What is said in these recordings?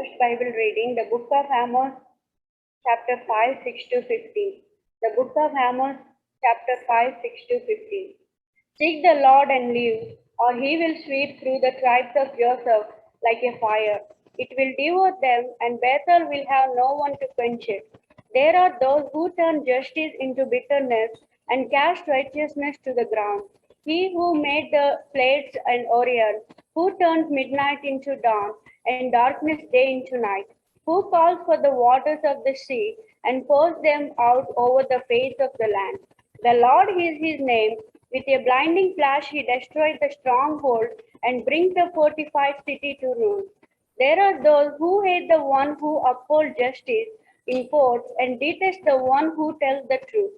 First Bible reading, the book of Amos, chapter 5, 6 to 15. The book of Amos, chapter 5, 6 to 15. Seek the Lord and live, or he will sweep through the tribes of Joseph like a fire. It will devour them, and Bethel will have no one to quench it. There are those who turn justice into bitterness and cast righteousness to the ground. He who made the Pleiades and Orion, who turns midnight into dawn and darkness day into night, who calls for the waters of the sea and pours them out over the face of the land. The Lord is his name. With a blinding flash, he destroys the stronghold and brings the fortified city to ruin. There are those who hate the one who upholds justice in courts and detest the one who tells the truth.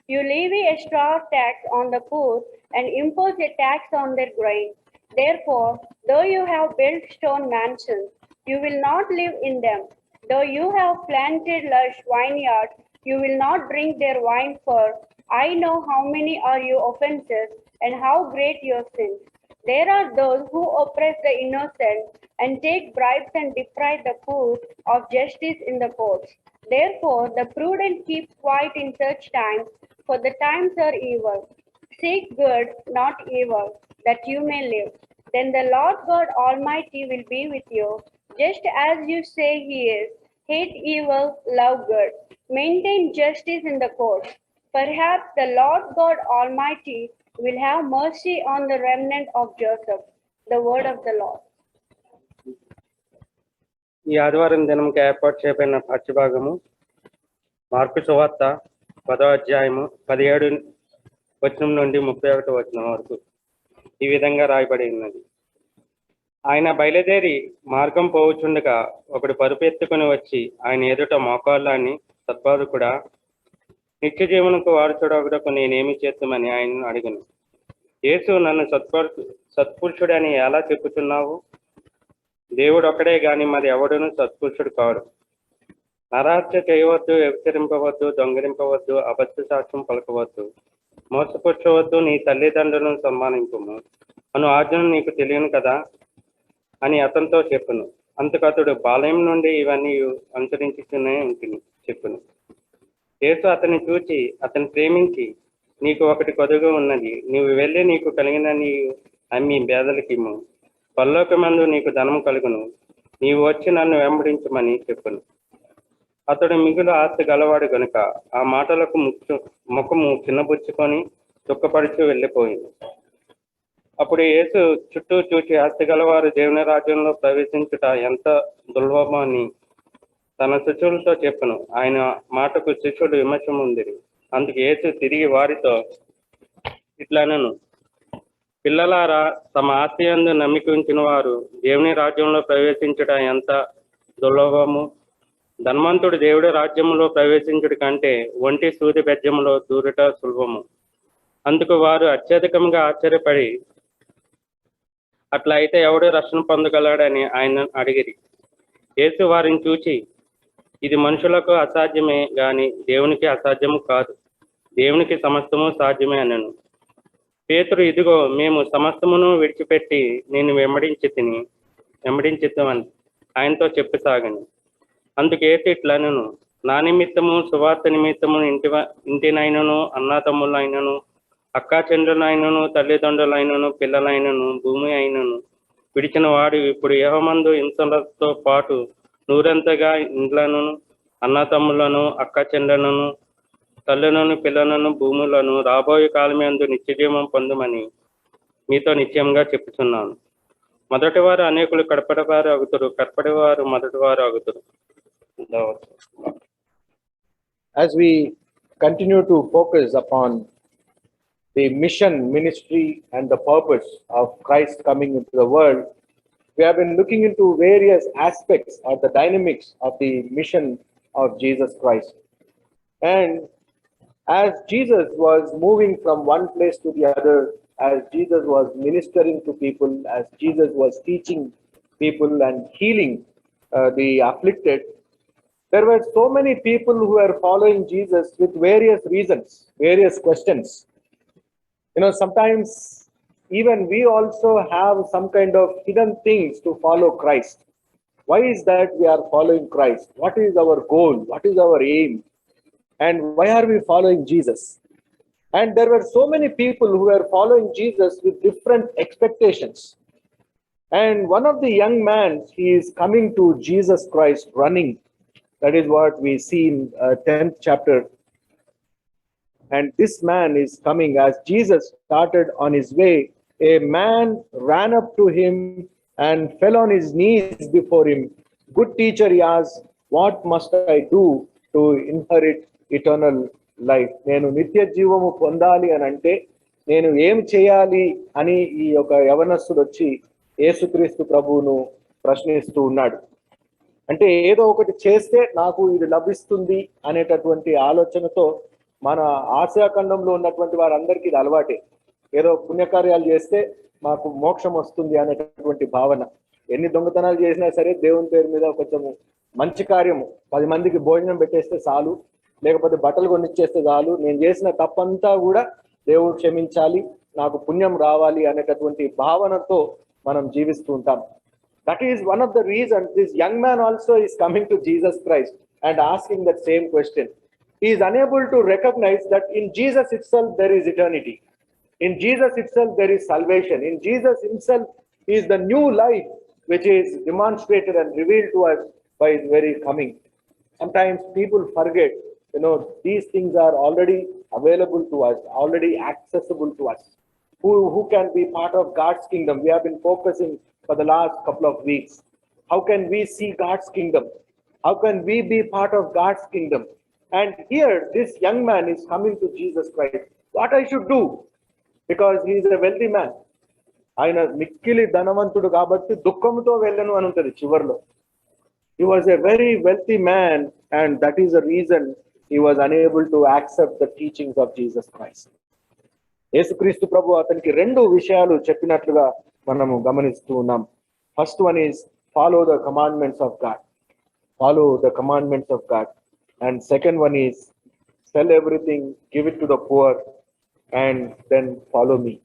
You levy a straw tax on the poor and impose a tax on their grain. Therefore, though you have built stone mansions, you will not live in them. Though you have planted lush vineyards, you will not drink their wine, for I know how many are your offenses and how great your sins. There are those who oppress the innocent and take bribes and deprive the poor of justice in the courts. Therefore, the prudent keep quiet in such times, for the times are evil. Seek good, not evil, that you may live. Then the Lord God Almighty will be with you, just as you say He is. Hate evil, love good. Maintain justice in the courts. Perhaps the Lord God Almighty will have mercy on the remnant of Joseph. The word of the Lord. ఈ ఆదివారం దినంకి ఏర్పాటు చేయబడిన పాఠ్యభాగము mark సువార్త 10వ అధ్యాయము 17 వచనం నుండి 31 వచనం వరకు ఈ విధంగా రాయబడి ఉన్నది. ఆయన బయలుదేరి మార్గం పోవుచుండగా ఒకడు పరుపు ఎత్తుకుని వచ్చి ఆయన ఎదుట మోకాళ్ళని, సద్బోధకుడా, నిత్య జీవనకు వారసుడొకడుకు నేనేమి చేద్దామని ఆయనను అడిగాను. యేసు, నన్ను సత్పురుషుడని ఎలా చెప్పుచున్నావు? దేవుడు ఒక్కడే గాని మరి ఎవడును సత్పురుషుడు కాడు. నరహత్య చేయవద్దు, వ్యభిచరింపవద్దు, దొంగిలింపవద్దు, అబద్ధ సాక్ష్యం పలకవద్దు, మోసపుచ్చవద్దు, నీ తల్లిదండ్రులను సన్మానింపుము అను ఆజ్ఞను నీకు తెలియను కదా అని అతనితో చెప్పును. అంతకతడు, బాల్యం నుండి ఇవన్నీ అనుసరించుతూనే ఉంటుంది చెప్పును. యేసు అతన్ని చూచి అతన్ని ప్రేమించి, నీకు ఒకటి కొదుగు ఉన్నది, నీవు వెళ్ళి నీకు కలిగిన నీవు అమ్మి పేదలకిమ్ము, పరలోకమందు నీకు ధనం కలుగును, నీవు వచ్చి నన్ను వెంబడించమని చెప్పును. అతడు మిగులు ఆస్తి గలవాడు గనుక ఆ మాటలకు ముఖము చిన్నబుచ్చుకొని దుఃఖపడుచు వెళ్ళిపోయింది. అప్పుడు యేసు చుట్టూ చూచి, ఆస్తి గలవారు దేవుని రాజ్యంలో ప్రవేశించుట ఎంత దుర్లభమని తన శిష్యులతో చెప్పను. ఆయన మాటకు శిష్యుడు విమర్శముందిరి. అందుకు యేసు తిరిగి వారితో ఇట్లనెను, పిల్లలారా, తమ ఆస్తి యందు నమ్మిక ఉంచిన వారు దేవుని రాజ్యంలో ప్రవేశించుట ఎంత దుర్లభము. ధనవంతుడు దేవుడి రాజ్యంలో ప్రవేశించుట కంటే ఒంటి సూది బెజ్జములో దూరుట సులభము. అందుకు వారు అత్యధికంగా ఆశ్చర్యపడి, అట్లా అయితే ఎవడు రక్షణ పొందగలడని ఆయన అడిగిరి. యేసు వారిని చూచి, ఇది మనుషులకు అసాధ్యమే గాని దేవునికి అసాధ్యము కాదు. దేవునికి సమస్తము సాధ్యమే అనెను. పేతురు, ఇదిగో మేము సమస్తమును విడిచిపెట్టి నేను వెంబడించిద్దామని ఆయనతో చెప్పసాగను. అందుకు యేసు ఇట్లనెను, నా నిమిత్తము, సువార్త నిమిత్తము ఇంటినైనను, అన్నాతమ్ములైనను, అక్కా చెండ్రులైనను, తల్లిదండ్రులైనను, పిల్లలైనను, భూమి అయినను విడిచిన వాడు ఇప్పుడు యెహోవామందు హింసలతో పాటు నూరంతగా ఇండ్లను, అన్నతమ్ములను, అక్క చెండ్రులను, తల్లులను, పిల్లలను, భూములను రాబోయే కాలమందు నిత్యజీవం పొందుమని మీతో నిశ్చయంగా చెప్పుచున్నాను. మొదటివారు అనేకులు కడపటివారు అగుతురు, కడపటివారు మొదటివారు అగుతురు. As we continue to focus upon the mission, ministry, and the purpose of Christ coming into the world, we have been looking into various aspects or the dynamics of the mission of Jesus Christ. And as Jesus was moving from one place to the other, as Jesus was ministering to people, as Jesus was teaching people and healing the afflicted, there were so many people who were following Jesus with various reasons, various questions. Sometimes even we also have some kind of hidden things to follow Christ. Why is that we are following Christ? What is our goal? What is our aim? And why are we following Jesus? And there were so many people who were following Jesus with different expectations. And one of the young men, he is coming to Jesus Christ running. That is what we see in 10th chapter. And this man is coming as Jesus started on his way. A man ran up to him and fell on his knees before him. Good teacher, he asked, what must I do to inherit eternal life? నేను నిత్య జీవము పొందాలి అని అంటే నేను ఏం చేయాలి అని ఈ యొక్క యవనస్తుడు వచ్చి యేసుక్రీస్తు ప్రభువును ప్రశ్నిస్తూ ఉన్నాడు. అంటే ఏదో ఒకటి చేస్తే నాకు ఇది లభిస్తుంది అనేటటువంటి ఆలోచనతో మన ఆసియా ఖండంలో ఉన్నటువంటి వారందరికీ ఇది అలవాటే. ఏదో పుణ్యకార్యాలు చేస్తే మాకు మోక్షం వస్తుంది అనేటటువంటి భావన. ఎన్ని దొంగతనాలు చేసినా సరే దేవుని పేరు మీద కొంచెం మంచి కార్యము 10 మందికి భోజనం పెట్టేస్తే చాలు, లేకపోతే బట్టలు కొనిచ్చేస్తే చాలు, నేను చేసిన తప్పంతా కూడా దేవుడు క్షమించాలి, నాకు పుణ్యం రావాలి అనేటటువంటి భావనతో మనం జీవిస్తూ ఉంటాం. That is one of the reasons this young man also is coming to Jesus Christ and asking that same question. He is unable to recognize that in Jesus itself there is eternity. In Jesus itself there is salvation. In Jesus himself is the new life which is demonstrated and revealed to us by his very coming. Sometimes people forget, these things are already available to us, already accessible to us. Who can be part of God's kingdom? We have been focusing for the last couple of weeks. How can we see God's kingdom? How can we be part of God's kingdom? And here, this young man is coming to Jesus Christ. What I should do? Because he is a wealthy man. ఆయన మిక్కిలి ధనవంతుడు కాబట్టి దుఃఖంతో వెళ్ళను అని ఉంటుంది చివరిలో. He was a very wealthy man, and that is the reason he was unable to accept the teachings of Jesus Christ. యేసుక్రీస్తు ప్రభు అతనికి 2 విషయాలు చెప్పినట్లుగా మనము గమనిస్తూ ఉన్నాం. First one is follow the commandments of God. Follow the commandments of God. And second one is sell everything, give it to the poor, and then follow me.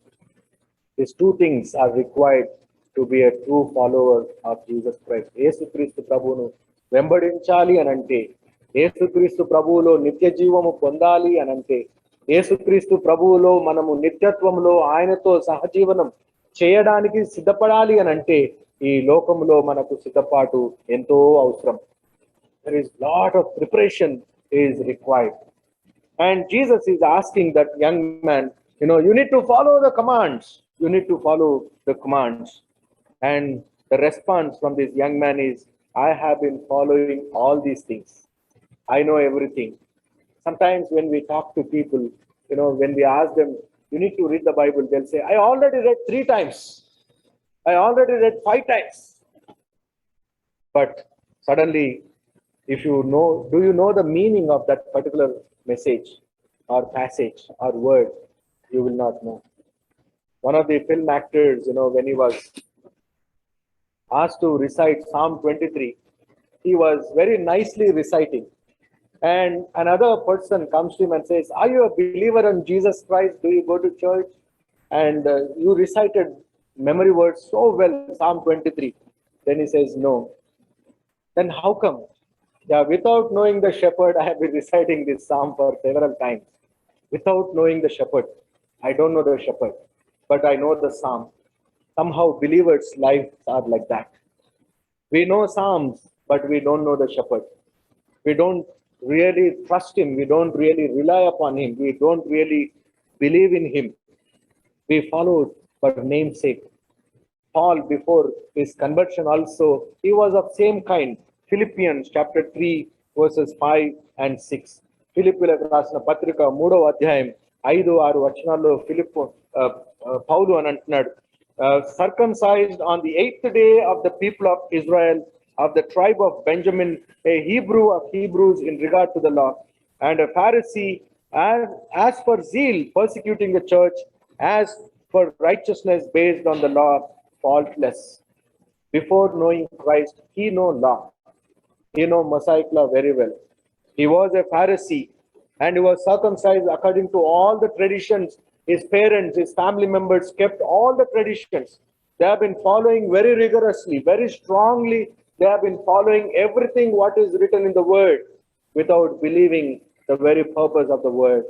These 2 things are required to be a true follower of Jesus Christ. యేసుక్రీస్తు ప్రభువును వెంబడించాలి అనంటే, యేసుక్రీస్తు ప్రభువులో నిత్య జీవము పొందాలి అనంటే, యేసుక్రీస్తు ప్రభువులో మనము నిత్యత్వంలో ఆయనతో సహజీవనం చేయడానికి సిద్ధపడాలి అనంటే ఈ లోకంలో మనకు సిద్ధపాటు ఎంతో అవసరం. There is lot of preparation is required. And Jesus is asking that young man, you need to follow the commands. You need to follow the commands. And the response from this young man is, I have been following all these things. I know everything. Sometimes when we talk to people, when we ask them, you need to read the Bible, they'll say, I already read 3 times. I already read 5 times. But suddenly, if you know, do you know the meaning of that particular message or passage or word? You will not know. One of the film actors, when he was asked to recite Psalm 23, he was very nicely reciting. And another person comes to him and says, are you a believer in Jesus Christ? Do you go to church? And you recited memory words so well, Psalm 23. Then he says, no. Then how come? Yeah, without knowing the shepherd, I have been reciting this psalm for several times. Without knowing the shepherd. I don't know the shepherd, but I know the psalm. Somehow believers' lives are like that. We know psalms, but we don't know the shepherd. We don't really trust him. We don't really rely upon him. We don't really believe in him. We follow for namesake. Paul, before his conversion also, he was of same kind. Philippians chapter 3 verses 5 and 6. ఫిలిప్పీలకు రాసిన పత్రిక 3వ అధ్యాయం 5-6 వచనాల్లో పౌలు అని అంటున్నాడు, circumcised on the 8th day of the people of Israel, of the tribe of Benjamin, a Hebrew of Hebrews in regard to the law, and a Pharisee, as for zeal persecuting the church, as for righteousness based on the law, faultless. Before knowing Christ, he know law. He know Mosaic law very well. He was a Pharisee, and he was circumcised according to all the traditions. His parents, his family members kept all the traditions. They have been following very rigorously, very strongly They have been following everything what is written in the word without believing the very purpose of the word.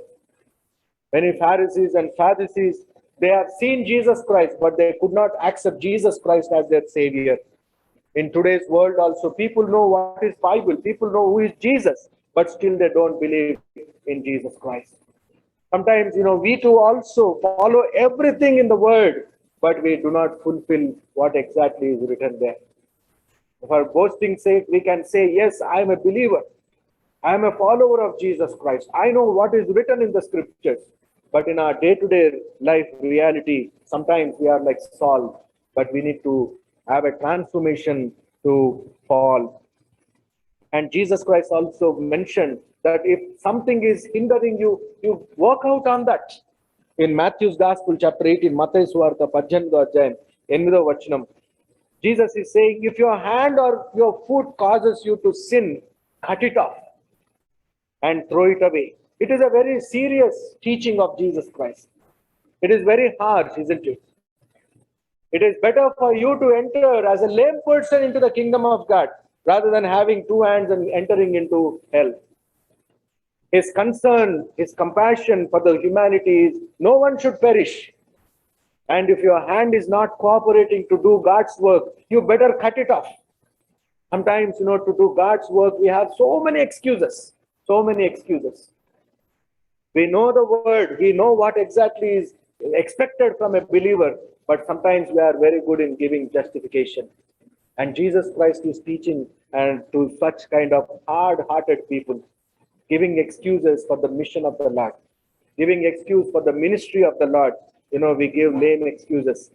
Many Pharisees and Sadducees, they have seen Jesus Christ, but they could not accept Jesus Christ as their Savior. In today's world also, people know what is Bible, people know who is Jesus, but still they don't believe in Jesus Christ. Sometimes, we too also follow everything in the word, but we do not fulfill what exactly is written there. For boasting's sake, we can say, yes, I am a believer. I am a follower of Jesus Christ. I know what is written in the scriptures. But in our day-to-day life reality, sometimes we are like Saul, but we need to have a transformation to fall. And Jesus Christ also mentioned that if something is hindering you, you work out on that. In Matthew's Gospel, chapter 18, Matthew Suvarta, 18వ అధ్యాయం 8వ వచనం, Jesus is saying, if your hand or your foot causes you to sin, cut it off and throw it away. It is a very serious teaching of Jesus Christ. It is very harsh, isn't it? It is better for you to enter as a lame person into the kingdom of God rather than having two hands and entering into hell. His concern, his compassion for the humanity is no one should perish. And if your hand is not cooperating to do God's work, you better cut it off. Sometimes, to do God's work, we have so many excuses. So many excuses. We know the word, we know what exactly is expected from a believer, but sometimes we are very good in giving justification. And Jesus Christ is teaching and to such kind of hard-hearted people, giving excuses for the mission of the Lord, giving excuse for the ministry of the Lord. We give lame excuses.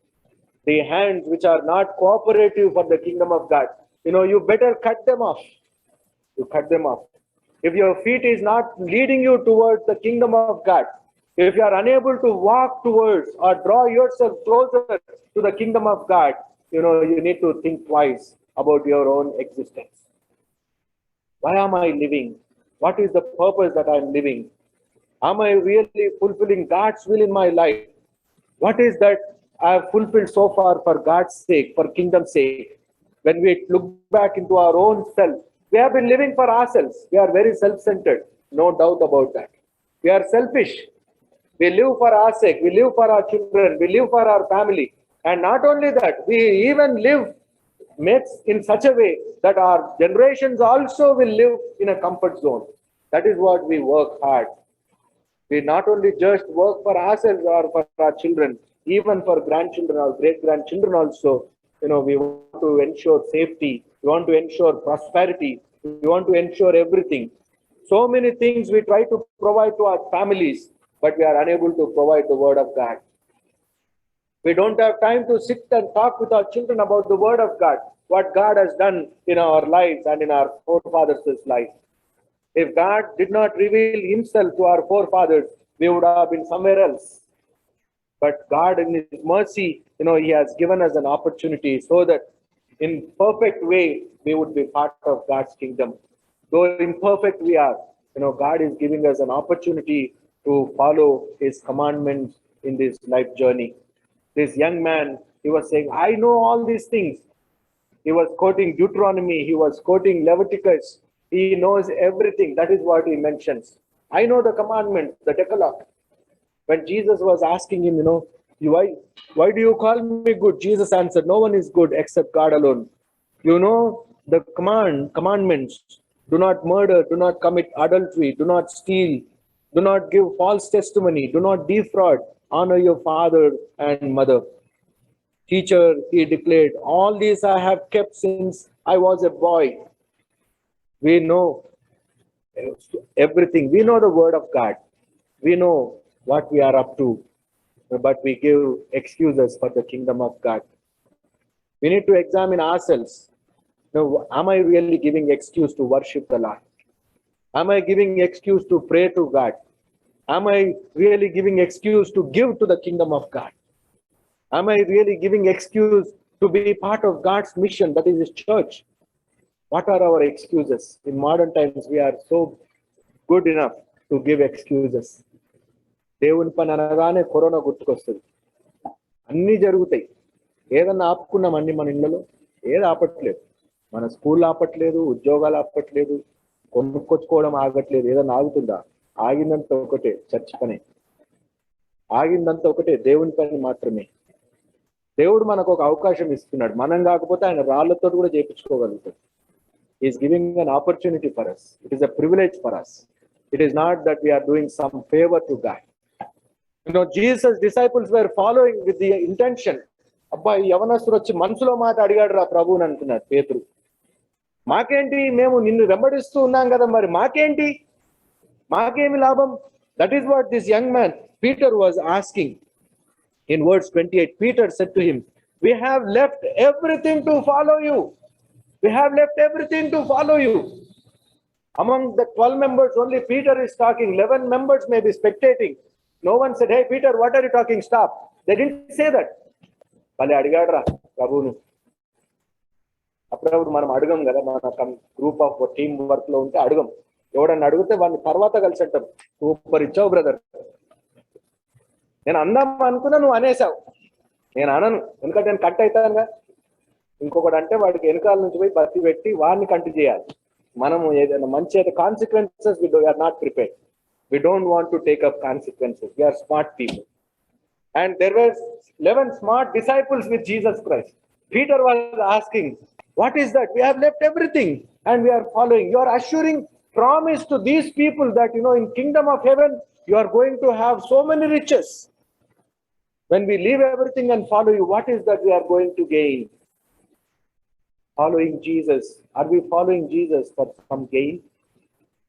The hands which are not cooperative for the kingdom of God, you better cut them off. You cut them off. If your feet is not leading you towards the kingdom of God, if you are unable to walk towards or draw yourself closer to the kingdom of God, you need to think twice about your own existence. Why am I living? What is the purpose that I am living? Am I really fulfilling God's will in my life? What is that I have fulfilled so far for God's sake, for kingdom's sake? When we look back into our own self, we have been living for ourselves. We are very self-centered, no doubt about that. We are selfish. We live for our sake. We live for our children. We live for our family. And not only that, we even live in such a way that our generations also will live in a comfort zone. That is what we work hard. We not only just work for ourselves or for our children, even for grandchildren or great-grandchildren also, we want to ensure safety. We want to ensure prosperity. We want to ensure everything. So many things we try to provide to our families, but we are unable to provide the word of God. We don't have time to sit and talk with our children about the word of God, what God has done in our lives and in our forefathers' lives. If God did not reveal himself to our forefathers, we would have been somewhere else. But God, in his mercy, he has given us an opportunity so that in perfect way, we would be part of God's kingdom. Though imperfect we are, God is giving us an opportunity to follow his commandments in this life journey. This young man, he was saying, I know all these things. He was quoting Deuteronomy. He was quoting Leviticus. He knows everything. That is what he mentions. I know the commandments, the Decalogue. When Jesus was asking him, why do you call me good? Jesus answered, no one is good except God alone. The commandments. Do not murder, do not commit adultery, do not steal, do not give false testimony, do not defraud, honor your father and mother. Teacher, he declared, all these I have kept since I was a boy. We know everything. We know the word of God. We know what we are up to, but we give excuses for the kingdom of God. We need to examine ourselves. Am I really giving excuse to worship the Lord? Am I giving excuse to pray to God? Am I really giving excuse to give to the kingdom of God? Am I really giving excuse to be part of God's mission, that is his church? What are our excuses? In modern times, we are so good enough to give excuses. దేవుని పని అనగానే corona గుర్తుకొస్తుంది. అన్నీ జరుగుతాయి. ఏదన్నా ఆపుకున్నాం అన్ని మన ఇళ్లలో, ఏది ఆపట్లేదు. మన స్కూల్ ఆపట్లేదు, ఉద్యోగాలు ఆపట్లేదు, కొనుక్కొచ్చుకోవడం ఆగట్లేదు. ఏదైనా ఆగుతుందా? ఆగిందంతా ఒకటే, చర్చ్ పని. ఆగిందంతా ఒకటే, దేవుని పని మాత్రమే. దేవుడు మనకు ఒక అవకాశం ఇస్తున్నాడు. మనం కాకపోతే ఆయన రాళ్లతో కూడా చేయించుకోగలుగుతాడు. Is giving an opportunity for us. It is a privilege for us. It is not that we are doing some favour to God. Jesus disciples were following with the intention. అబ్బాయి యవనస్తుడు వచ్చి మనసులో మాట అడిగాడు రా ప్రభువుని అనుకున్నాడు పేతురు. మాకేంటి, మేము నిన్ను వెంబడిస్తూ ఉన్నాం కదా, మరి మాకేంటి, మాకేమి లాభం? That is what this young man Peter was asking. In verse 28, Peter said to him, we have left everything to follow you. We have left everything to follow you. Among the 12 members, only Peter is talking. 11 members may be spectating. No one said, hey, Peter, what are you talking? Stop. They didn't say that. Bale adigadra ప్రభువును. అప్పుడప్పుడు మనం అడగం కదా, మన group of team work లో ఉంటే అడగం. ఎవడన్నా అడిగితే వాడిని తర్వాత కలిసి అంటాం, సూపర్ ఇచ్చావు బ్రదర్. నేను అందాం అనుకున్నా, నువ్వు అనేసావు. నేను అనను, ఎందుకంటే నేను కట్ అవుతానుగా. ఇంకొకటి అంటే వాడికి వెనకాల నుంచి పోయి బతి పెట్టి వాడిని కంటి చేయాలి. మనము ఏదైనా మంచి అయితే consequences we are not prepared. We don't want to take up consequences. We are smart people. And there were 11 smart disciples with Jesus Christ. Peter was asking, what is that? We have left everything and we are following. You are assuring promise to these people that, in kingdom of heaven, you are going to have so many riches. When we leave everything and follow you, what is that we are going to gain? Following Jesus. Are we following Jesus for some gain?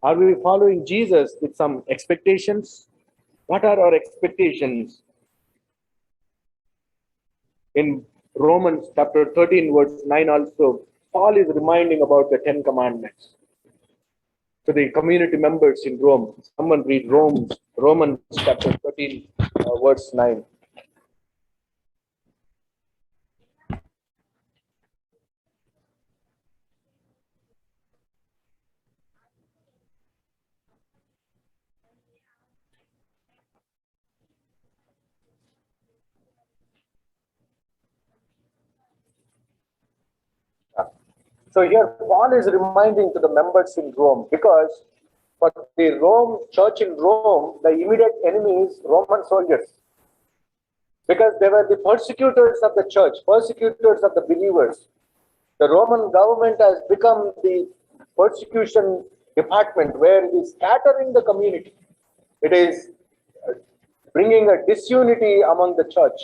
Are we following Jesus with some expectations? What are our expectations? In Romans chapter 13, verse 9 also, Paul is reminding about the 10 commandments to the community members in Rome. Someone read Romans chapter 13, verse 9. So here Paul is reminding to the members in Rome, because for the Rome church in Rome, the immediate enemy is Roman soldiers, because they were the persecutors of the church, persecutors of the believers. The Roman government has become the persecution department, where it is scattering the community. It is bringing a disunity among the church,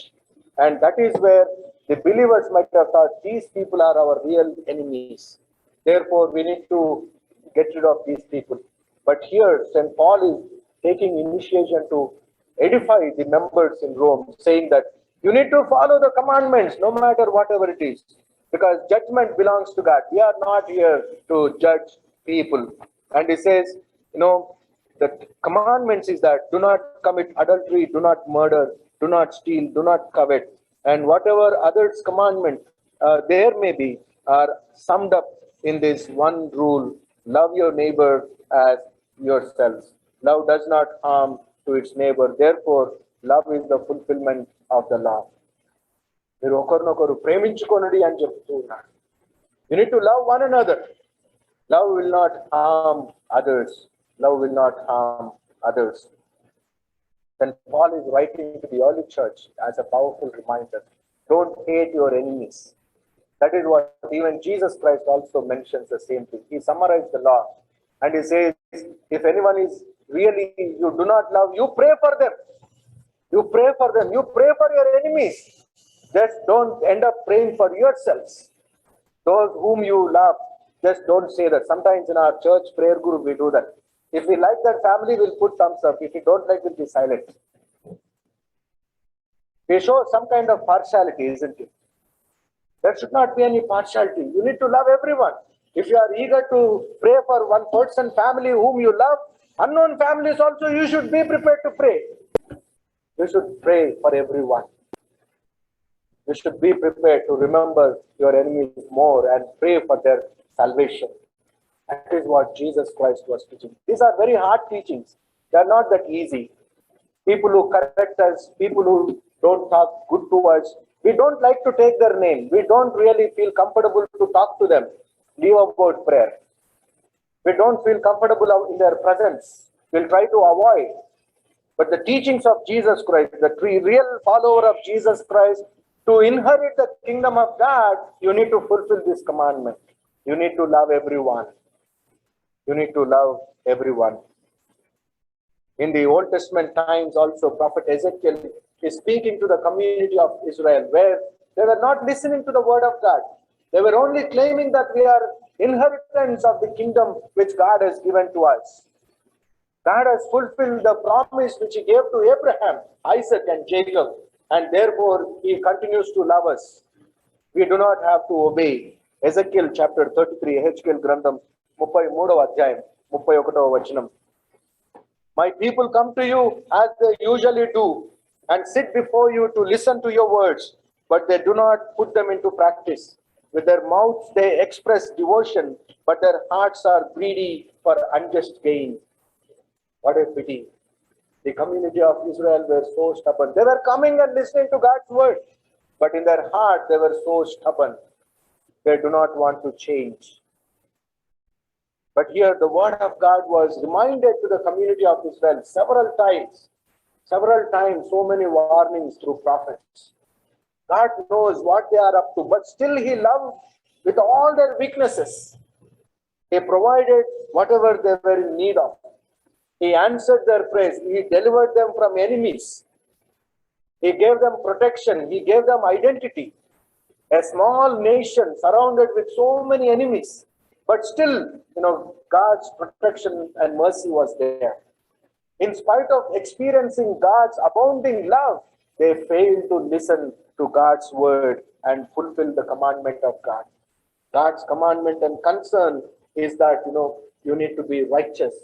and that is where the believers might have thought, these people are our real enemies. Therefore, we need to get rid of these people. But here, St. Paul is taking initiation to edify the members in Rome, saying that you need to follow the commandments, no matter whatever it is, because judgment belongs to God. We are not here to judge people. And he says, the commandments is that do not commit adultery, do not murder, do not steal, do not covet. And whatever others commandment there may be are summed up in this one rule: love your neighbor as yourselves. Love does not harm to its neighbor. Therefore, love is the fulfillment of the law. మీరు ఒకరినొకరు ప్రేమించుకొనుడి అని చెప్తూ ఉన్నారు. You need to love one another. Love will not harm others. Love will not harm others. Then Paul is writing to the early church as a powerful reminder. Don't hate your enemies. That is what even Jesus Christ also mentions the same thing. He summarized the law and he says, if anyone is really, you do not love, you pray for them. You pray for them. You pray for your enemies. Just don't end up praying for yourselves. Those whom you love, just don't say that. Sometimes in our church prayer group, we do that. If we like that family, we'll put thumbs up. If we don't like, we'll be silent. We show some kind of partiality, isn't it? There should not be any partiality. You need to love everyone. If you are eager to pray for one person, family whom you love, unknown families also, you should be prepared to pray. You should pray for everyone. You should be prepared to remember your enemies more and pray for their salvation. That is what Jesus Christ was teaching. These are very hard teachings. They are not that easy. People who correct us, people who don't talk good to us, we don't like to take their name. We don't really feel comfortable to talk to them. leave about prayer. We don't feel comfortable in their presence. We'll try to avoid. But the teachings of Jesus Christ, the real follower of Jesus Christ, to inherit the kingdom of God, you need to fulfill this commandment. You need to love everyone. You need to love everyone. In the Old Testament times also, Prophet Ezekiel is speaking to the community of Israel, where they were not listening to the word of God. They were only claiming that we are inheritants of the kingdom which God has given to us. God has fulfilled the promise which he gave to Abraham, Isaac, and Jacob, and therefore he continues to love us. We do not have to obey. Ezekiel chapter 33, Ezekiel Grandam, 33వ అధ్యాయం 31వ వచనం. My people come to you as they usually do and sit before you to listen to your words, but they do not put them into practice. With their mouths they express devotion, but their hearts are greedy for unjust gain. What a pity. The community of Israel were so stubborn. They were coming and listening to God's word, but in their heart they were so stubborn. They do not want to change. But here the word of God was reminded to the community of Israel several times, so many warnings through prophets. God knows what they are up to, but still he loved with all their weaknesses. He provided whatever they were in need of. He answered their prayers. He delivered them from enemies. He gave them protection. He gave them identity. A small nation surrounded with so many enemies, but still, God's protection and mercy was there. In spite of experiencing God's abounding love, they failed to listen to God's word and fulfill the commandment of God. God's commandment and concern is that, you need to be righteous,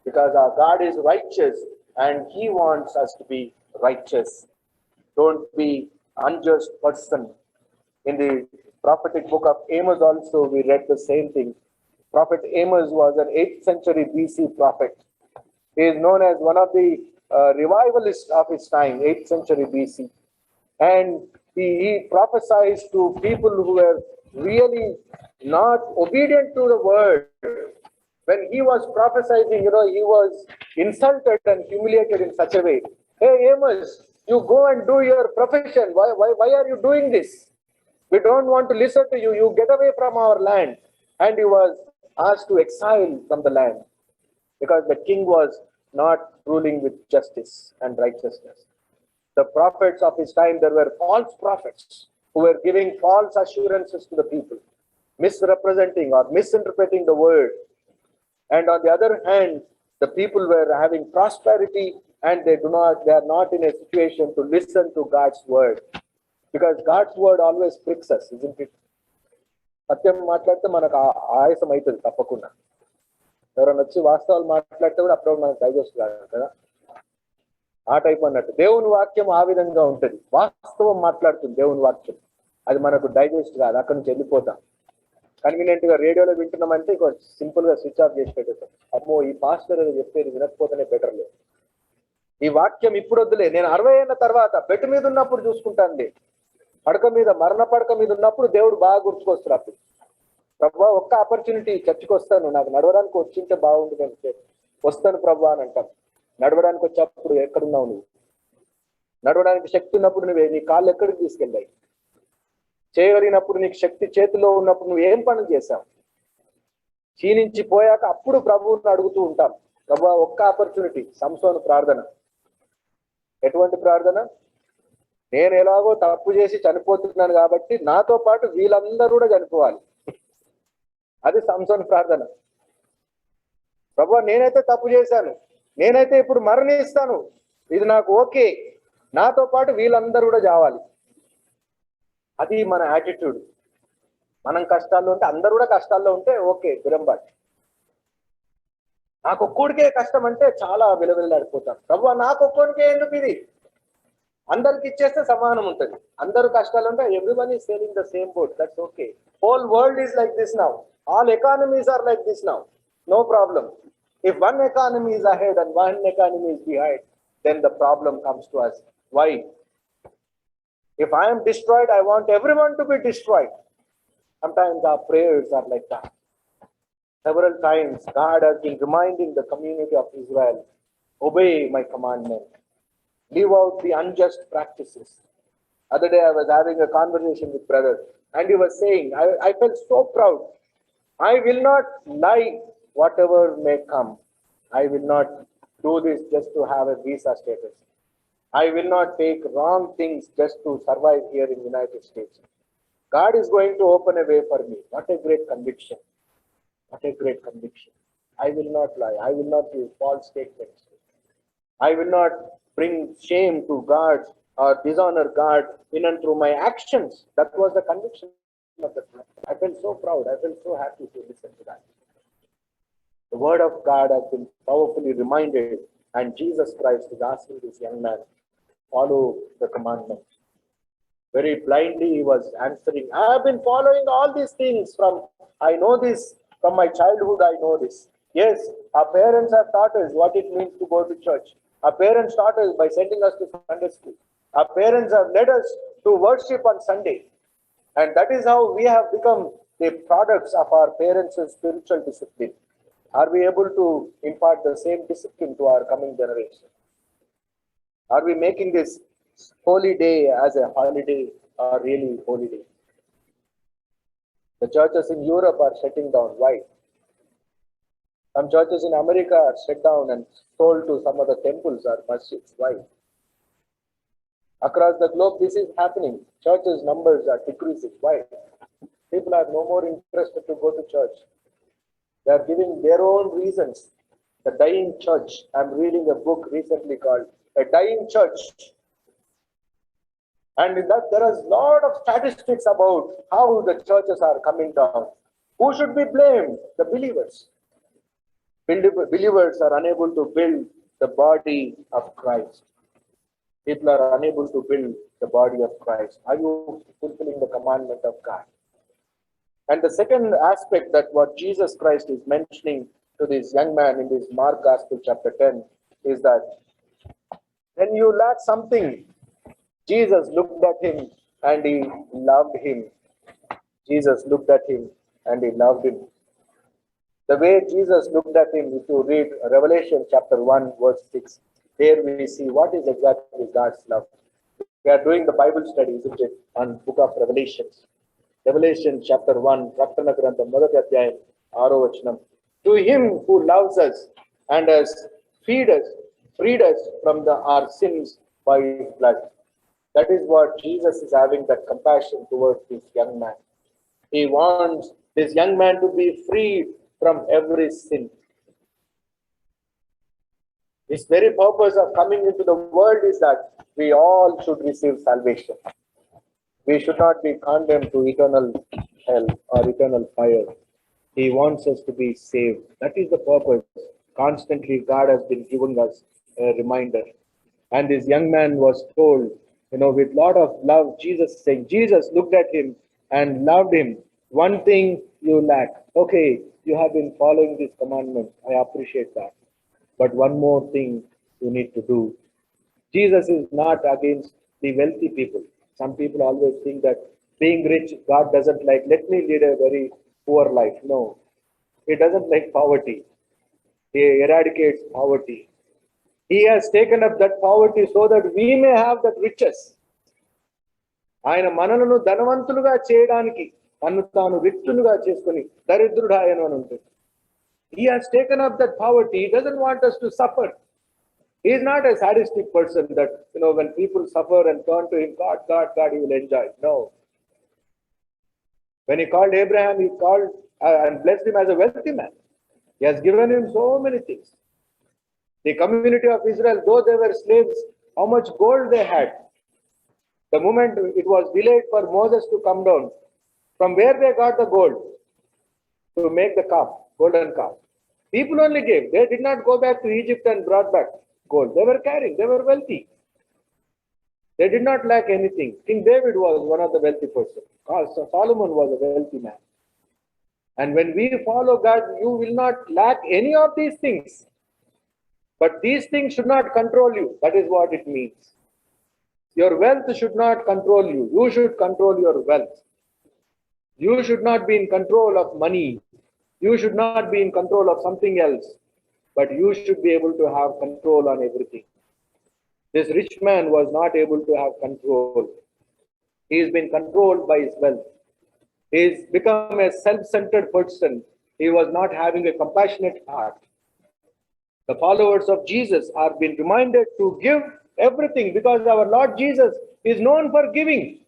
because our God is righteous and he wants us to be righteous. Don't be unjust person. In the prophetic book of Amos also, we read the same thing. Prophet Amos was an 8th century BC prophet. He is known as one of the revivalists of his time, 8th century BC. And he prophesies to people who were really not obedient to the word. When he was prophesying, he was insulted and humiliated in such a way. Hey, Amos, you go and do your profession. Why are you doing this? We don't want to listen to you. You get away from our land. And he was asked to exile from the land because the king was not ruling with justice and righteousness. The prophets of his time, there were false prophets who were giving false assurances to the people, misrepresenting or misinterpreting the word. And on the other hand, the people were having prosperity and they are not in a situation to listen to God's word, because God's word always pricks us, isn't it? సత్యం మాట్లాడితే మనకు ఆయాసం అవుతుంది తప్పకుండా. ఎవరైనా వచ్చి వాస్తవాలు మాట్లాడితే కూడా అప్పుడు మనకు డైజెస్ట్ కాదు కదా, ఆ టైప్ అన్నట్టు. దేవుని వాక్యం ఆ విధంగా ఉంటుంది. వాస్తవం మాట్లాడుతుంది దేవుని వాక్యం, అది మనకు డైజెస్ట్ కాదు, అక్కడి నుంచి వెళ్ళిపోతాం. కన్వీనియంట్ గా రేడియోలో వింటున్నామంటే ఇంకో సింపుల్ గా స్విచ్ ఆఫ్ చేసి పెట్టేస్తాం. అమ్మో, ఈ పాస్టర్ చెప్పేది వినకపోతేనే బెటర్ లేదు, ఈ వాక్యం ఇప్పుడు వద్దులే, నేను 60 ఏళ్ళ తర్వాత బెడ్ మీద ఉన్నప్పుడు చూసుకుంటానులే, పడక మీద మరణ పడక మీద ఉన్నప్పుడు దేవుడు బాగా గుర్తుకొస్తారు. అప్పుడు ప్రభా ఒక్క ఆపర్చునిటీ, చర్చికి వస్తాను, నాకు నడవడానికి వచ్చింటే బాగుంటుంది అంటే వస్తాను ప్రభా అని అంటాను. నడవడానికి వచ్చేప్పుడు ఎక్కడున్నావు నువ్వు? నడవడానికి శక్తి ఉన్నప్పుడు నీ కాళ్ళు ఎక్కడికి తీసుకెళ్ళాయి? చేయగలిగినప్పుడు నీకు శక్తి చేతిలో ఉన్నప్పుడు నువ్వు ఏం పనులు చేశావు? క్షీణించి పోయాక అప్పుడు ప్రభువుని అడుగుతూ ఉంటాం, ప్రభా ఒక్క ఆపర్చునిటీ. సంసోను ప్రార్థన ఎటువంటి ప్రార్థన? నేను ఎలాగో తప్పు చేసి చనిపోతున్నాను కాబట్టి నాతో పాటు వీళ్ళందరూ కూడా చనిపోవాలి. అది సంసోను ప్రార్థన. ప్రభా నేనైతే తప్పు చేశాను, నేనైతే ఇప్పుడు మరణిస్తాను, ఇది నాకు ఓకే, నాతో పాటు వీళ్ళందరూ కూడా చావాలి. అది మన యాటిట్యూడ్. మనం కష్టాల్లో ఉంటే అందరూ కూడా కష్టాల్లో ఉంటే ఓకే, విరంబాటి. నాకు ఒక్కడికే కష్టం అంటే చాలా విలువలాడిపోతాను. ప్రభు నాకు ఒక్కడికే ఎందుకు, ఇది అందరికి ఇచ్చేస్తే సమానం ఉంటుంది. అందరూ కష్టాలు ఉంటే everyone is sailing the same boat, that's okay. Whole world is like this now, all economies are like this now, no problem. If one economy is ahead and one economy is behind, then the problem comes to us. Why? If I am destroyed, I want everyone to be destroyed. Sometimes our prayers are like that. Several times, God has been reminding the community of Israel, obey my commandment, leave out the unjust practices. Other day, I was having a conversation with brother, and he was saying, I felt so proud. I will not lie, whatever may come. I will not do this just to have a visa status. I will not take wrong things just to survive here in the United States. God is going to open a way for me. What a great conviction. What a great conviction. I will not lie. I will not give false statements. I will not bring shame to God or dishonor God in and through my actions. That was the conviction of the time. I felt so proud. I felt so happy to listen to that. The word of God has been powerfully reminded, and Jesus Christ is asking this young man, follow the commandments. Very blindly he was answering, I have been following all these things I know this, from my childhood I know this. Yes, our parents have taught us what it means to go to church. Our parents taught us by sending us to Sunday school. Our parents have led us to worship on Sunday. And that is how we have become the products of our parents' spiritual discipline. Are we able to impart the same discipline to our coming generation? Are we making this holy day as a holiday or really holy day? The churches in Europe are shutting down. Why? Some churches in America are shut down and sold to some of the temples or masjids. Why? Across the globe, this is happening. Churches' numbers are decreasing. Why? People are no more interested to go to church. They are giving their own reasons. The dying church. I'm reading a book recently called A Dying Church. And in that, there is a lot of statistics about how the churches are coming down. Who should be blamed? The believers. Believers are unable to build the body of Christ. People are unable to build the body of Christ. Are you fulfilling the commandment of God? And the second aspect that what Jesus Christ is mentioning to this young man in this Mark Gospel chapter 10 is that when you lack something, Jesus looked at him and he loved him. Jesus looked at him and he loved him. The way Jesus looked at him, if you read Revelation chapter 1, verse 6, there we see what is exactly God's love. We are doing the Bible study, isn't it, on book of Revelations. Revelation chapter 1, Praktana Grantha, Modati Adhyayam, Aro Vachanam. To him who loves us and has freed us from our sins by his blood. That is what Jesus is having, that compassion towards this young man. He wants this young man to be freed from every sin. This very purpose of coming into the world is that we all should receive salvation. We should not be condemned to eternal hell or eternal fire. He wants us to be saved. That is the purpose. Constantly, God has been giving us a reminder. And this young man was told, with a lot of love, Jesus looked at him and loved him. One thing you lack. Okay, you have been following this commandment. I appreciate that. But one more thing you need to do. Jesus is not against the wealthy people. Some people always think that being rich, God doesn't like. Let me lead a very poor life. No, He doesn't like poverty. He eradicates poverty. He has taken up that poverty so that we may have that riches. ఆయన మనలను ధనవంతులుగా చేయడానికి తను తాను రిక్తులుగా చేసుకుని దరిద్రుడు ఆయన అని ఉంటుంది. He has taken up that poverty. He doesn't want us to suffer. He is not a sadistic person that, when people suffer and turn to him, God, he will enjoy. No. When he called Abraham, he called and blessed him as a wealthy man. He has given him so many things. The community of Israel, though they were slaves, how much gold they had. The moment it was delayed for Moses to come down, from where they got the gold to make the calf, golden calf. People only gave. They did not go back to Egypt and brought back gold. They were carrying. They were wealthy. They did not lack anything. King David was one of the wealthy persons. Solomon was a wealthy man. And when we follow God, you will not lack any of these things. But these things should not control you. That is what it means. Your wealth should not control you. You should control your wealth. You should not be in control of money. You should not be in control of something else, but you should be able to have control on everything. This rich man was not able to have control. He has been controlled by his wealth. He has become a self-centered person. He was not having a compassionate heart. The followers of Jesus are being reminded to give everything because our Lord Jesus is known for giving.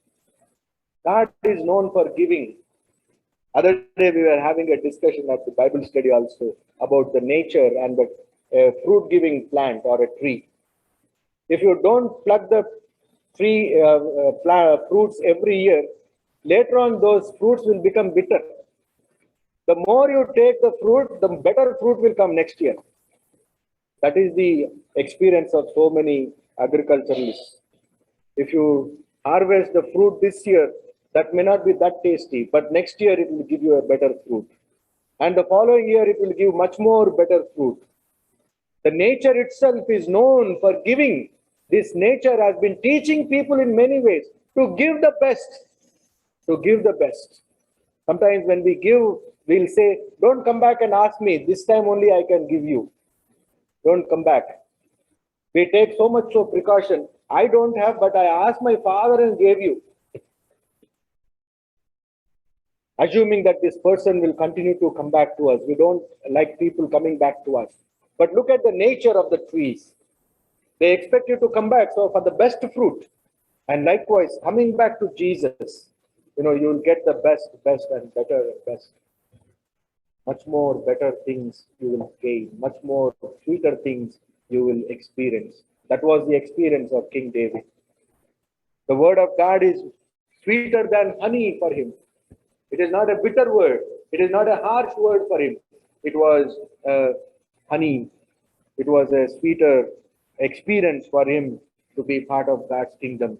God is known for giving. Other day we were having a discussion at the Bible study also about the nature and the fruit-giving plant or a tree. If you don't pluck the tree fruits every year, later on those fruits will become bitter. The more you take the fruit, the better fruit will come next year. That is the experience of so many agriculturalists. If you harvest the fruit this year, that may not be that tasty, but next year it will give you a better fruit. And the following year it will give much more better fruit. The nature itself is known for giving. This nature has been teaching people in many ways to give the best. To give the best. Sometimes when we give, we'll say, don't come back and ask me. This time only I can give you. Don't come back. We take so much of precaution. I don't have, but I asked my father and gave you. Assuming that this person will continue to come back to us. We don't like people coming back to us. But look at the nature of the trees. They expect you to come back, so for the best fruit. And likewise, coming back to Jesus, you'll get the best and better and best. Much more better things you will gain, much more sweeter things you will experience. That was the experience of King David. The word of God is sweeter than honey for him. It is not a bitter word. It is not a harsh word for him. It was honey. It was a sweeter experience for him to be part of God's kingdom.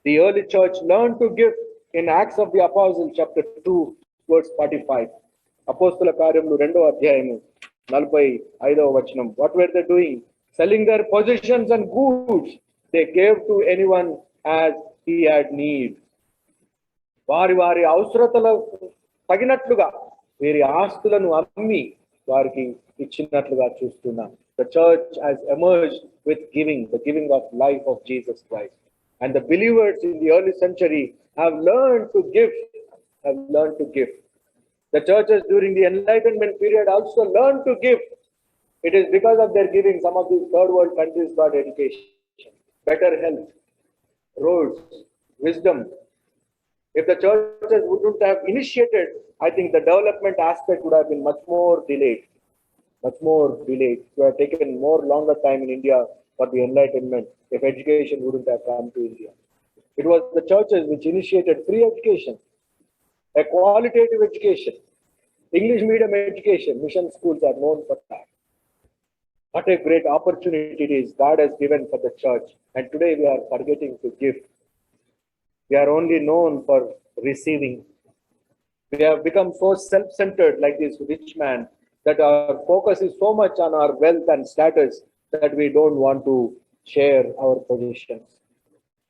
The early church learned to give in Acts of the Apostles, chapter 2, verse 45. అపోస్తుల కార్యములు 2వ అధ్యాయము 45వ వచనం. What were they doing? Selling their possessions and goods, they gave to anyone as he had need. వారి వారి అవసరతలకు తగినట్లుగా వీరి ఆస్తులను అమ్మి వారికి ఇచ్చినట్లుగా చూస్తున్నాం. The church has emerged with giving, the giving of life of Jesus Christ. And the believers in the early century have learned to give, The churches during the Enlightenment period also learned to give. It is because of their giving some of these third world countries got education, better health, roads, wisdom. If the churches wouldn't have initiated, I think the development aspect would have been much more delayed. It would have taken more longer time in India for the Enlightenment if education wouldn't have come to India. It was the churches which initiated free education, a qualitative education, English medium education. Mission schools are known for that. What a great opportunity it is God has given for the church. And today we are forgetting to give. We are only known for receiving. We have become so self-centered like this rich man that our focus is so much on our wealth and status that we don't want to share our possessions.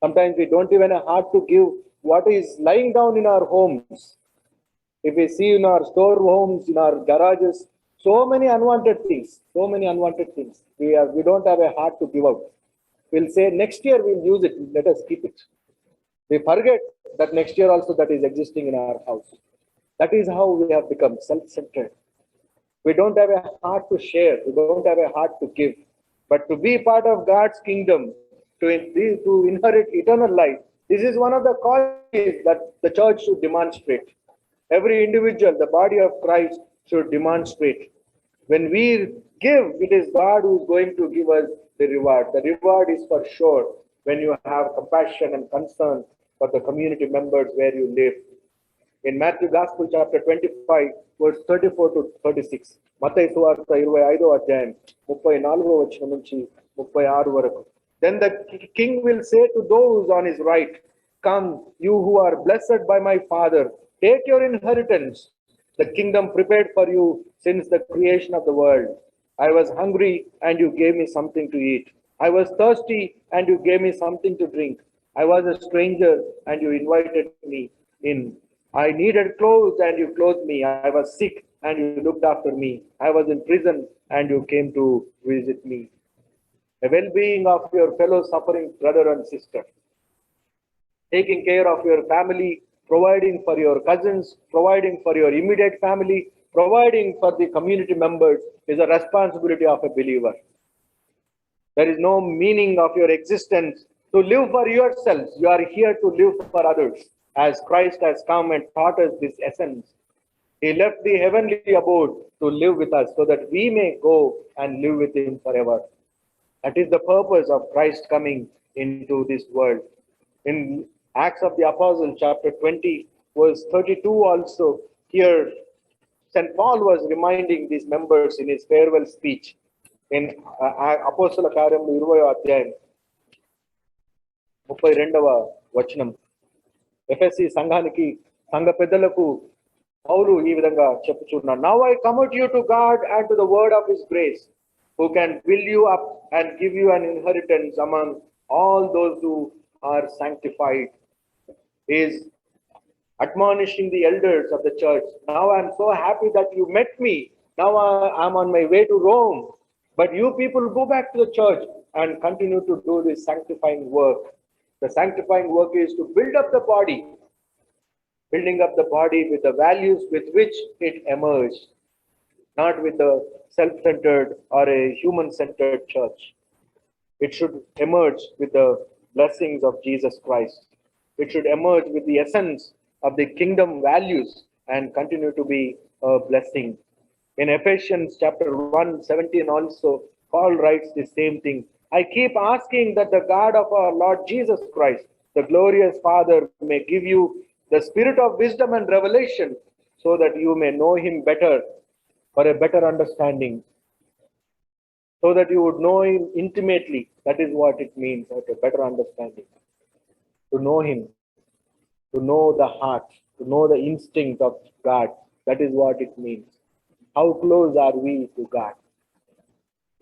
Sometimes we don't even have heart to give what is lying down in our homes. If we see in our store homes, in our garages, so many unwanted things. We don't have a heart to give out. We'll say next year we'll use it, let us keep it. We forget that next year also that is existing in our house. That is how we have become self-centered. We don't have a heart to share. We don't have a heart to give. But to be part of God's kingdom, to inherit eternal life, this is one of the qualities that the church should demonstrate. Every individual, the body of Christ, should demonstrate. When we give, it is God who is going to give us the reward. The reward is for sure when you have compassion and concern for the community members where you live. In Matthew Gospel chapter 25, verse 34 to 36. మత్తయి సువార్త 25వ అధ్యాయం 34వ వచనం నుంచి 36 వరకు. Then the king will say to those on his right, "Come, you who are blessed by my Father, take your inheritance, the kingdom prepared for you since the creation of the world. I was hungry and you gave me something to eat. I was thirsty and you gave me something to drink. I was a stranger and you invited me in. I needed clothes and you clothed me. I was sick and you looked after me. I was in prison and you came to visit me. The well-being of your fellow suffering brother and sister. Taking care of your family, providing for your cousins, providing for your immediate family, providing for the community members is a responsibility of a believer. There is no meaning of your existence to live for yourselves. You are here to live for others. As Christ has come and taught us this essence, he left the heavenly abode to live with us so that we may go and live with him forever. That is the purpose of Christ coming into this world. In Acts of the Apostles, chapter 20, verse 32 also, here St. Paul was reminding these members in his farewell speech in అపోస్తల కార్యములు 20వ అధ్యాయం 32వ వచనం. ఎఫెసీ సంఘానికి సంఘ పెద్దలకు పౌలు ఈ విధంగా చెప్పుచున్నాడు. Now I commit you to God and to the word of his grace, who can build you up and give you an inheritance among all those who are sanctified. He is admonishing the elders of the church. Now I am so happy that you met me. Now I am on my way to Rome. But you people go back to the church and continue to do this sanctifying work. The sanctifying work is to build up the body, building up the body with the values with which it emerged, not with a self-centered or a human-centered church. It should emerge with the blessings of Jesus Christ. It should emerge with the essence of the kingdom values and continue to be a blessing. In Ephesians chapter 1:17 also, Paul writes the same thing. I keep asking that the God of our Lord Jesus Christ, the glorious Father, may give you the spirit of wisdom and revelation so that you may know him better, for a better understanding, so that you would know him intimately. That is what it means, a better understanding. To know him, to know the heart, to know the instinct of God. That is what it means. How close are we to God?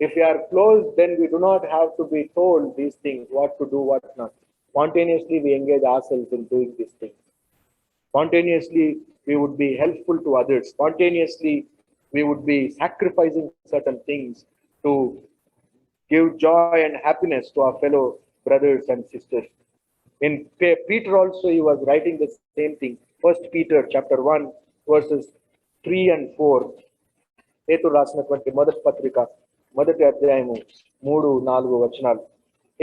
If we are close, then we do not have to be told these things, what to do, what not. Spontaneously, we engage ourselves in doing these things. Spontaneously, we would be helpful to others. Spontaneously, we would be sacrificing certain things to give joy and happiness to our fellow brothers and sisters. In Peter also, he was writing the same thing. 1 Peter chapter 1, verses 3 and 4. పేతురు రాసినటువంటి మొదటి పత్రిక మొదటి అధ్యాయము 3-4 వచనాలు.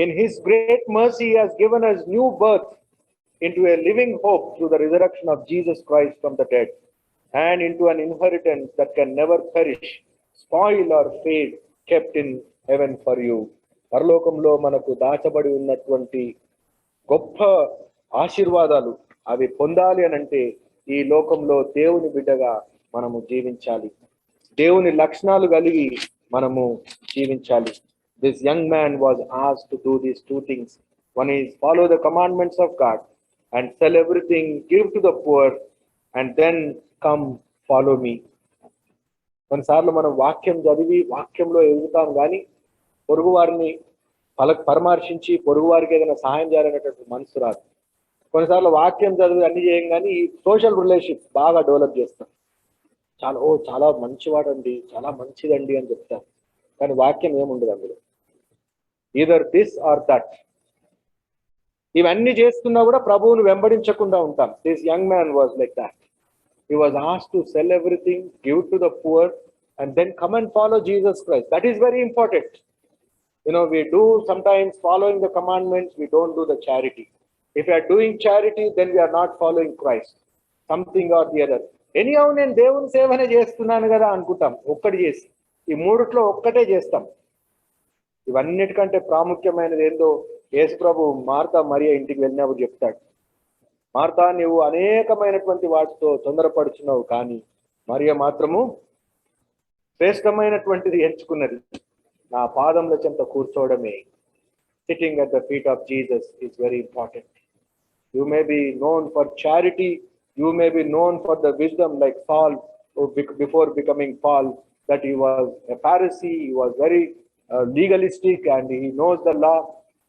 In his great mercy he has given us new birth into a living hope through the resurrection of Jesus Christ from the dead, and into an inheritance that can never perish, spoil or fade, kept in heaven for you. పరలోకంలో మనకు దాచబడి ఉన్నటువంటి గొప్ప ఆశీర్వాదాలు అవి పొందాలి అనంటే ఈ లోకంలో దేవుని బిడ్డగా మనము జీవించాలి. దేవుని లక్షణాలు కలిగి మనము జీవించాలి. This young man was asked to do these two things. One is follow the commandments of God and sell everything, give to the poor, and then come follow me. కొన్నిసార్లు మనం వాక్యం చదివి వాక్యంలో ఎదుగుతాం కానీ పొరుగు వారిని పరామర్శించి పొరుగు వారికి ఏదైనా సహాయం చేయాలనేటువంటి మనసు రాదు. కొన్నిసార్లు వాక్యం చదివి అన్ని చేయం కానీ ఈ సోషల్ రిలేషన్షిప్స్ బాగా డెవలప్ చేస్తాం. చాలా మంచివాడండి, చాలా మంచిదండి అని చెప్తాం, కానీ వాక్యం ఏముండదు అందులో. Either this or that. ఇవన్నీ చేస్తున్నా కూడా ప్రభువును వెంబడించకుండా ఉంటాం. This young man was like that. He was asked to sell everything, give to the poor, and then come and follow Jesus Christ. That is very important. We do sometimes following the commandments, we don't do the charity. If we are doing charity, then we are not following Christ. Something or the other. Anyhow, నేను దేవుని సేవనే చేస్తున్నాను కదా అనుకుంటాం, ఒక్కటి చేసి. ఈ మూడిట్లో ఒక్కటే చేస్తాం. ఇవన్నిటికంటే ప్రాముఖ్యమైనది ఏందో యేసు ప్రభు మార్తా మరియ ఇంటికి వెళ్ళినప్పుడు చెప్తాడు. మార్తా, నువ్వు అనేకమైనటువంటి వాటితో తొందరపడుచున్నావు, కానీ మరియ మాత్రము శ్రేష్టమైనటువంటిది ఎంచుకున్నది, నా పాదముల చెంత కూర్చోవడమే. Sitting at the feet of Jesus is very important. You may be known for charity, you may be known for the wisdom like Saul, who before becoming Paul, that he was a Pharisee, he was very legalistic, and he knows the law,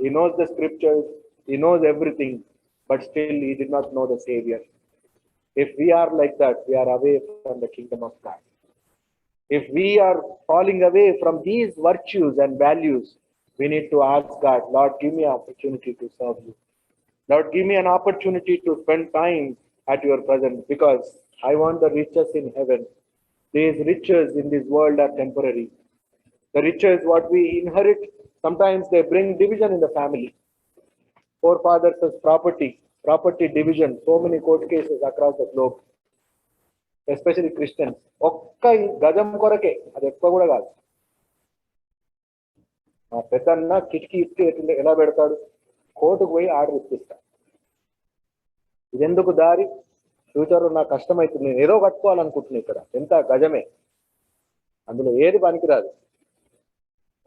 he knows the scriptures, he knows everything, but still he did not know the Savior. If we are like that, we are away from the kingdom of God. If we are falling away from these virtues and values, we need to ask God, Lord, give me an opportunity to serve you. Lord, give me an opportunity to spend time at your presence because I want the riches in heaven. These riches in this world are temporary. The riches, what we inherit, sometimes they bring division in the family. Forefathers' property division, so many court cases across the globe, especially Christians ఒక్క గజం కొరకే అది ఎక్కువ కూడా కాదు. మా పెద్దన్న కిటికీ ఇటుక ఎలా పెడతాడు, కోర్టుకు పోయి ఆర్డర్ ఇప్పిస్తాడు. ఇదెందుకు దారి, ఫ్యూచర్లో నాకు కష్టమవుతుంది, నేను ఏదో కట్టుకోవాలనుకుంటున్నాను, ఇక్కడ ఎంత గజమే, అందులో ఏది పనికిరాదు.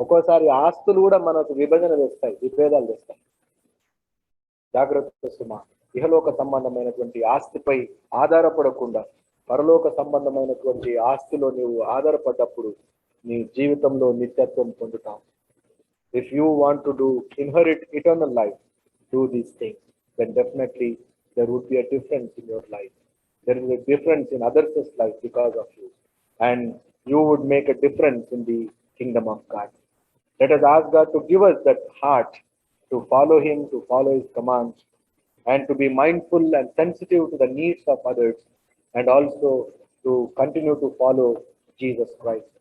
ఒక్కోసారి ఆస్తులు కూడా మనకు విభజన చేస్తాయి, విభేదాలు చేస్తాయి. జాగ్రత్త సుమా, ఇహలోక సంబంధమైనటువంటి ఆస్తిపై ఆధారపడకుండా పరలోక సంబంధమైనటువంటి ఆస్తిలో నీవు ఆధారపడ్డప్పుడు నీ జీవితంలో నిత్యత్వం పొందుతావు. If you want to inherit eternal life, do these things, then definitely there would be a difference in your life. There is a difference in others' life because of you, and you would make a difference in the kingdom of God. Let us ask God to give us that heart to follow Him, to follow His commands, and to be mindful and sensitive to the needs of others, and also to continue to follow Jesus Christ.